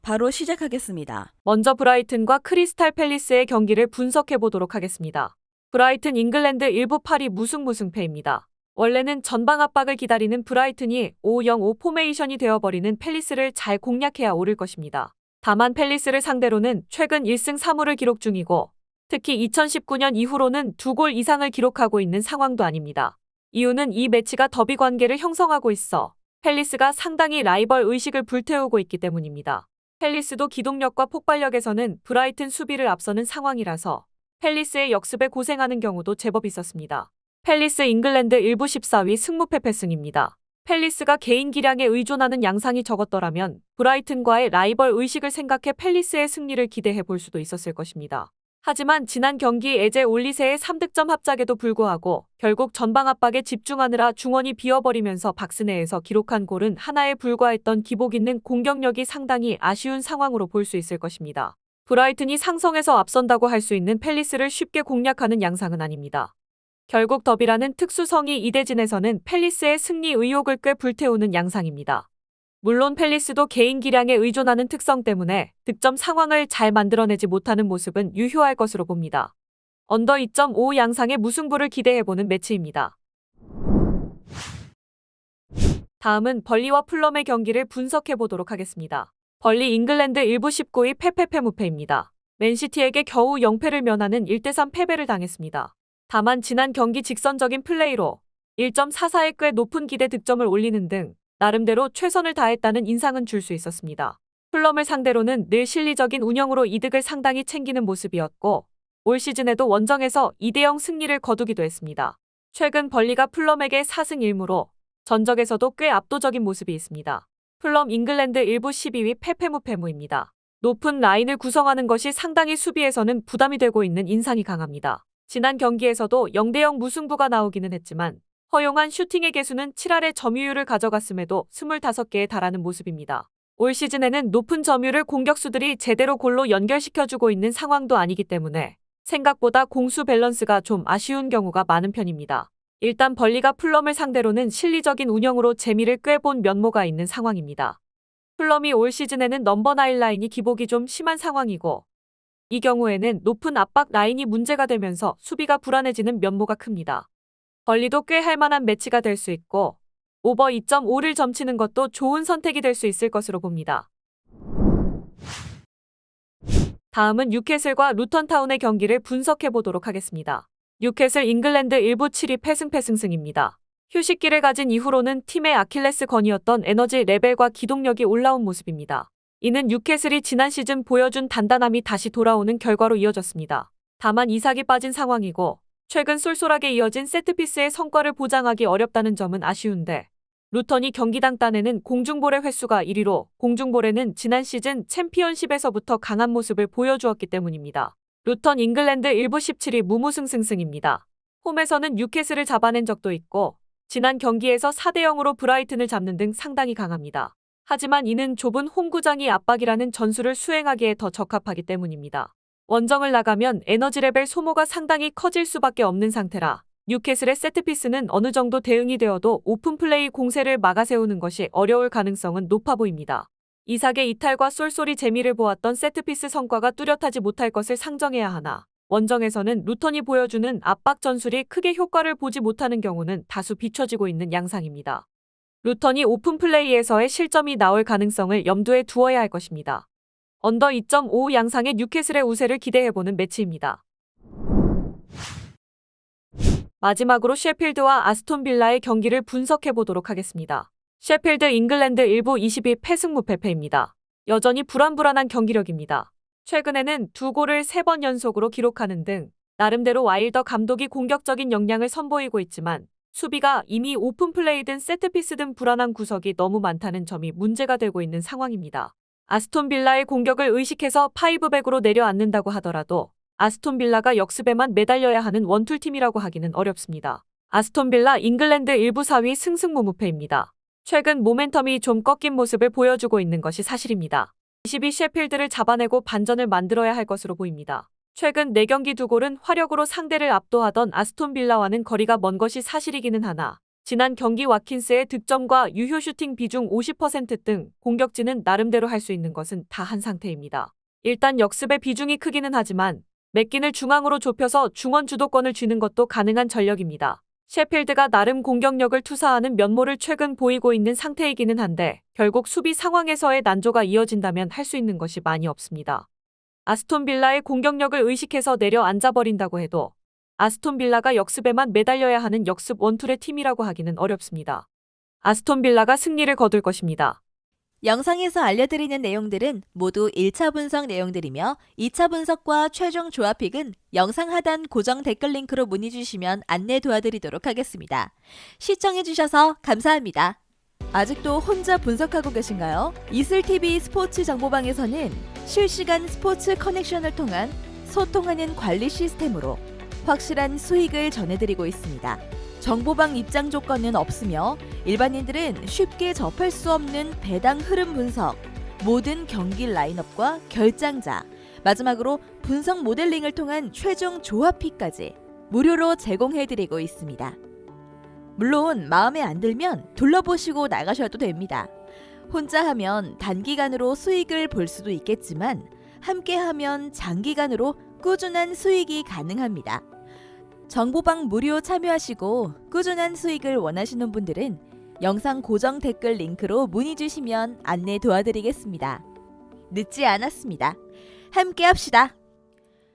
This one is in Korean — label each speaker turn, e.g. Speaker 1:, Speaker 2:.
Speaker 1: 바로 시작하겠습니다.
Speaker 2: 먼저 브라이튼과 크리스탈 팰리스의 경기를 분석해 보도록 하겠습니다. 브라이튼 잉글랜드 일부 8위 무승부승패입니다. 원래는 전방 압박을 기다리는 브라이튼이 5-0-5 포메이션이 되어버리는 팰리스를 잘 공략해야 오를 것입니다. 다만 팰리스를 상대로는 최근 1승 3무를 기록 중이고 특히 2019년 이후로는 2골 이상을 기록하고 있는 상황도 아닙니다. 이유는 이 매치가 더비 관계를 형성하고 있어 팰리스가 상당히 라이벌 의식을 불태우고 있기 때문입니다. 팰리스도 기동력과 폭발력에서는 브라이튼 수비를 앞서는 상황이라서 팰리스의 역습에 고생하는 경우도 제법 있었습니다. 팰리스 잉글랜드 일부 14위 승무패패승입니다. 팰리스가 개인 기량에 의존하는 양상이 적었더라면 브라이튼과의 라이벌 의식을 생각해 팰리스의 승리를 기대해 볼 수도 있었을 것입니다. 하지만 지난 경기 에제 올리세의 3득점 합작에도 불구하고 결국 전방 압박에 집중하느라 중원이 비어버리면서 박스내에서 기록한 골은 하나에 불과했던 기복 있는 공격력이 상당히 아쉬운 상황으로 볼 수 있을 것입니다. 브라이튼이 상성에서 앞선다고 할 수 있는 팰리스를 쉽게 공략하는 양상은 아닙니다. 결국 더비라는 특수성이 이대진에서는 팰리스의 승리 의욕을 꽤 불태우는 양상입니다. 물론 팰리스도 개인 기량에 의존하는 특성 때문에 득점 상황을 잘 만들어내지 못하는 모습은 유효할 것으로 봅니다. 언더 2.5 양상의 무승부를 기대해보는 매치입니다. 다음은 벌리와 풀럼의 경기를 분석해보도록 하겠습니다. 벌리 잉글랜드 일부 19위 패패패 무패입니다. 맨시티에게 겨우 0패를 면하는 1대3 패배를 당했습니다. 다만 지난 경기 직선적인 플레이로 1.44의 꽤 높은 기대 득점을 올리는 등 나름대로 최선을 다했다는 인상은 줄 수 있었습니다. 풀럼을 상대로는 늘 실리적인 운영으로 이득을 상당히 챙기는 모습이었고 올 시즌에도 원정에서 2대0 승리를 거두기도 했습니다. 최근 벌리가 풀럼에게 4승 1무로 전적에서도 꽤 압도적인 모습이 있습니다. 풀럼 잉글랜드 일부 12위 패패무패무입니다. 높은 라인을 구성하는 것이 상당히 수비에서는 부담이 되고 있는 인상이 강합니다. 지난 경기에서도 0대0 무승부가 나오기는 했지만 허용한 슈팅의 개수는 7할의 점유율을 가져갔음에도 25개에 달하는 모습입니다. 올 시즌에는 높은 점유율을 공격수들이 제대로 골로 연결시켜주고 있는 상황도 아니기 때문에 생각보다 공수 밸런스가 좀 아쉬운 경우가 많은 편입니다. 일단 벌리가 풀럼을 상대로는 실리적인 운영으로 재미를 꽤 본 면모가 있는 상황입니다. 풀럼이 올 시즌에는 넘버 9 라인이 기복이 좀 심한 상황이고 이 경우에는 높은 압박 라인이 문제가 되면서 수비가 불안해지는 면모가 큽니다. 벌리도 꽤 할만한 매치가 될 수 있고 오버 2.5를 점치는 것도 좋은 선택이 될 수 있을 것으로 봅니다. 다음은 뉴캐슬과 루턴타운의 경기를 분석해 보도록 하겠습니다. 뉴캐슬 잉글랜드 일부 7위 패승패승승입니다. 휴식기를 가진 이후로는 팀의 아킬레스건이었던 에너지 레벨과 기동력이 올라온 모습입니다. 이는 뉴캐슬이 지난 시즌 보여준 단단함이 다시 돌아오는 결과로 이어졌습니다. 다만 이삭이 빠진 상황이고 최근 쏠쏠하게 이어진 세트피스의 성과를 보장하기 어렵다는 점은 아쉬운데 루턴이 경기당 딴에는 공중볼의 횟수가 1위로 공중볼에는 지난 시즌 챔피언십에서부터 강한 모습을 보여주었기 때문입니다. 루턴 잉글랜드 일부 17위 무무승승승입니다. 홈에서는 뉴캐슬을 잡아낸 적도 있고 지난 경기에서 4대0으로 브라이튼을 잡는 등 상당히 강합니다. 하지만 이는 좁은 홈구장이 압박이라는 전술을 수행하기에 더 적합하기 때문입니다. 원정을 나가면 에너지 레벨 소모가 상당히 커질 수밖에 없는 상태라 뉴캐슬의 세트피스는 어느 정도 대응이 되어도 오픈플레이 공세를 막아세우는 것이 어려울 가능성은 높아 보입니다. 이삭의 이탈과 쏠쏠이 재미를 보았던 세트피스 성과가 뚜렷하지 못할 것을 상정해야 하나 원정에서는 루턴이 보여주는 압박 전술이 크게 효과를 보지 못하는 경우는 다수 비춰지고 있는 양상입니다. 루턴이 오픈플레이에서의 실점이 나올 가능성을 염두에 두어야 할 것입니다. 언더 2.5 양상의 뉴캐슬의 우세를 기대해보는 매치입니다. 마지막으로 셰필드와 아스톤 빌라의 경기를 분석해보도록 하겠습니다. 셰필드 잉글랜드 일부 22 패승무패패입니다. 여전히 불안불안한 경기력입니다. 최근에는 2골을 3번 연속으로 기록하는 등 나름대로 와일더 감독이 공격적인 역량을 선보이고 있지만 수비가 이미 오픈플레이든 세트피스든 불안한 구석이 너무 많다는 점이 문제가 되고 있는 상황입니다. 아스톤 빌라의 공격을 의식해서 파이브백으로 내려앉는다고 하더라도 아스톤 빌라가 역습에만 매달려야 하는 원툴팀이라고 하기는 어렵습니다. 아스톤 빌라 잉글랜드 일부 4위 승승무무패입니다. 최근 모멘텀이 좀 꺾인 모습을 보여주고 있는 것이 사실입니다. 22 셰필드를 잡아내고 반전을 만들어야 할 것으로 보입니다. 최근 4경기 2골은 화력으로 상대를 압도하던 아스톤 빌라와는 거리가 먼 것이 사실이기는 하나 지난 경기 와킨스의 득점과 유효 슈팅 비중 50%등 공격진은 나름대로 할 수 있는 것은 다 한 상태입니다. 일단 역습의 비중이 크기는 하지만 맥긴을 중앙으로 좁혀서 중원 주도권을 쥐는 것도 가능한 전력입니다. 셰필드가 나름 공격력을 투사하는 면모를 최근 보이고 있는 상태이기는 한데 결국 수비 상황에서의 난조가 이어진다면 할 수 있는 것이 많이 없습니다. 아스톤 빌라의 공격력을 의식해서 내려앉아버린다고 해도 아스톤 빌라가 역습에만 매달려야 하는 역습 원툴의 팀이라고 하기는 어렵습니다. 아스톤 빌라가 승리를 거둘 것입니다.
Speaker 1: 영상에서 알려드리는 내용들은 모두 1차 분석 내용들이며 2차 분석과 최종 조합픽은 영상 하단 고정 댓글 링크로 문의 주시면 안내 도와드리도록 하겠습니다. 시청해주셔서 감사합니다. 아직도 혼자 분석하고 계신가요? 이슬TV 스포츠 정보방에서는 실시간 스포츠 커넥션을 통한 소통하는 관리 시스템으로 확실한 수익을 전해드리고 있습니다. 정보방 입장 조건은 없으며 일반인들은 쉽게 접할 수 없는 배당 흐름 분석, 모든 경기 라인업과 결장자, 마지막으로 분석 모델링을 통한 최종 조합픽까지 무료로 제공해드리고 있습니다. 물론 마음에 안 들면 둘러보시고 나가셔도 됩니다. 혼자 하면 단기간으로 수익을 볼 수도 있겠지만 함께 하면 장기간으로 꾸준한 수익이 가능합니다. 정보방 무료 참여하시고 꾸준한 수익을 원하시는 분들은 영상 고정 댓글 링크로 문의 주시면 안내 도와드리겠습니다. 늦지 않았습니다. 함께 합시다.